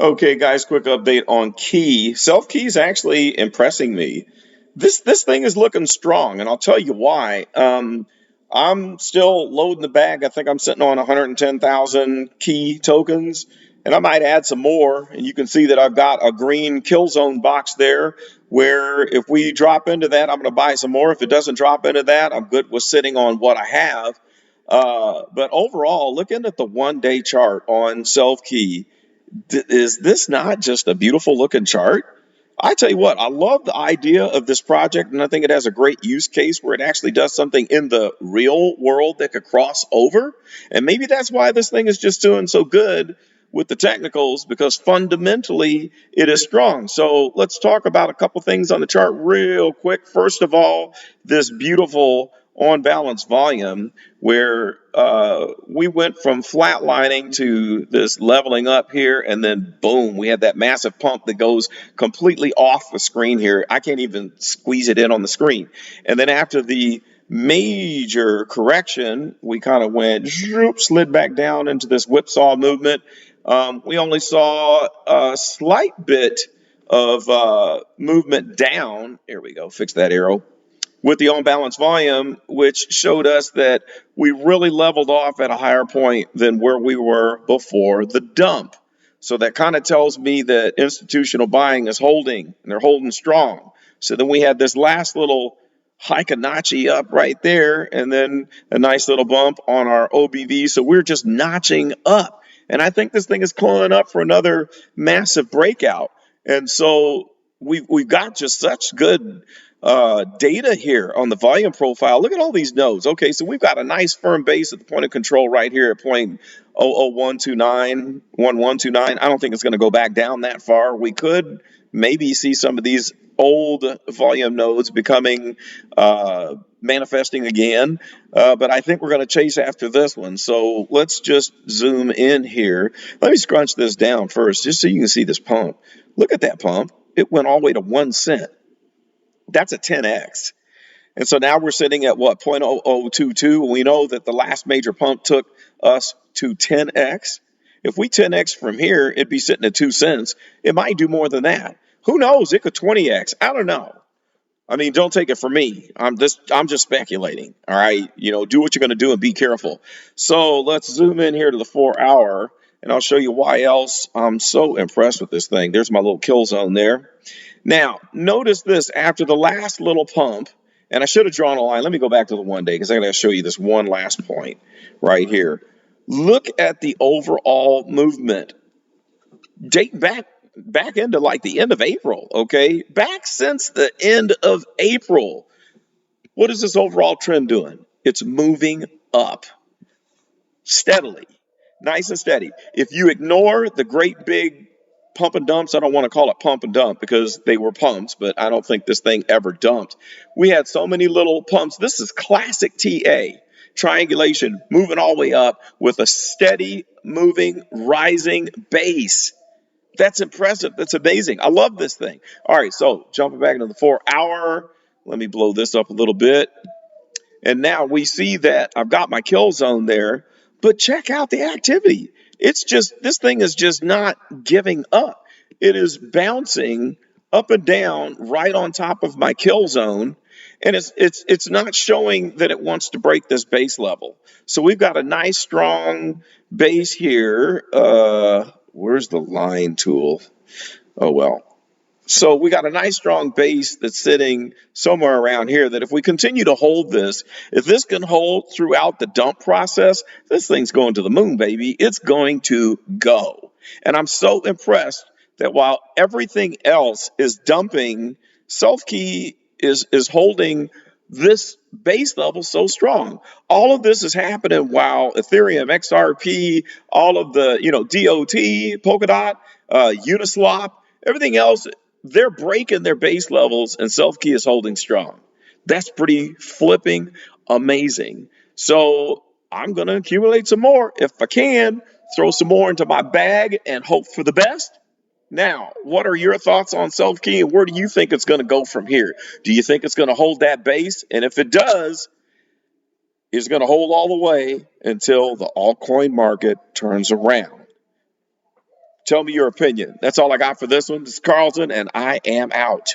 Okay, guys, quick update on Key. Selfkey is actually impressing me. This thing is looking strong, and I'll tell you why. I'm still loading the bag. I think I'm sitting on 110,000 Key tokens, and I might add some more. And you can see that I've got a green kill zone box there, where if we drop into that, I'm going to buy some more. If it doesn't drop into that, I'm good with sitting on what I have. But overall, looking at the 1 day chart on Selfkey, is this not just a beautiful looking chart? I tell you what, I love the idea of this project, and I think it has a great use case where it actually does something in the real world that could cross over. And maybe that's why this thing is just doing so good with the technicals, because fundamentally it is strong. So let's talk about a couple things on the chart real quick. First of all, this beautiful on balance volume where we went from flatlining to this leveling up here, and then boom, we had that massive pump that goes completely off the screen here. I can't even squeeze it in on the screen. And then after the major correction, we kind of went slid back down into this whipsaw movement. We only saw a slight bit of movement down. Here we go, fix that arrow with the on balance volume, which showed us that we really leveled off at a higher point than where we were before the dump. So that kind of tells me that institutional buying is holding, and they're holding strong. So then we had this last little Hikanachi up right there, and then a nice little bump on our OBV. So we're just notching up. And I think this thing is calling up for another massive breakout. And so we've got just such good data here on the volume profile. Look at all these nodes. Okay, so we've got a nice firm base at the point of control right here at point 00129, 1129. I don't think it's going to go back down that far. We could maybe see some of these old volume nodes becoming manifesting again, but I think we're going to chase after this one. So let's just zoom in here. Let me scrunch this down first just so you can see this pump. Look at that pump. It went all the way to 1 cent. That's a 10x. And so now we're sitting at what, 0.0022. We know that the last major pump took us to 10x. If we 10x from here, it'd be sitting at 2 cents. It might do more than that. Who knows? It could 20x. I don't know. I mean, don't take it from me. I'm just speculating. All right. Do what you're going to do and be careful. So let's zoom in here to the 4 hour, and I'll show you why else I'm so impressed with this thing. There's my little kill zone there. Now, notice this after the last little pump, and I should have drawn a line. Let me go back to the 1 day because I'm going to show you this one last point right here. Look at the overall movement. Date back into like the end of April, okay? Back since the end of April. What is this overall trend doing? It's moving up steadily, nice and steady. If you ignore the great big pump and dumps, I don't want to call it pump and dump because they were pumps, but I don't think this thing ever dumped. We had so many little pumps. This is classic TA. Triangulation, moving all the way up with a steady, moving, rising base. That's impressive. That's amazing. I love this thing. All right, so jumping back into the 4 hour. Let me blow this up a little bit. And now we see that I've got my kill zone there, but check out the activity. It's just, this thing is just not giving up. It is bouncing up and down right on top of my kill zone. And it's not showing that it wants to break this base level. So we've got a nice strong base here. Where's the line tool? Oh, well. So we got a nice strong base that's sitting somewhere around here that if we continue to hold this, if this can hold throughout the dump process, this thing's going to the moon, baby. It's going to go. And I'm so impressed that while everything else is dumping, Selfkey is holding this base level so strong. All of this is happening while Ethereum, XRP, all of the, DOT, Polkadot, Uniswap, everything else, they're breaking their base levels and Selfkey is holding strong. That's pretty flipping amazing. So I'm going to accumulate some more if I can, throw some more into my bag and hope for the best. Now, what are your thoughts on Selfkey and where do you think it's going to go from here? Do you think it's going to hold that base? And if it does, it's going to hold all the way until the altcoin market turns around. Tell me your opinion. That's all I got for this one. This is Carlton, and I am out.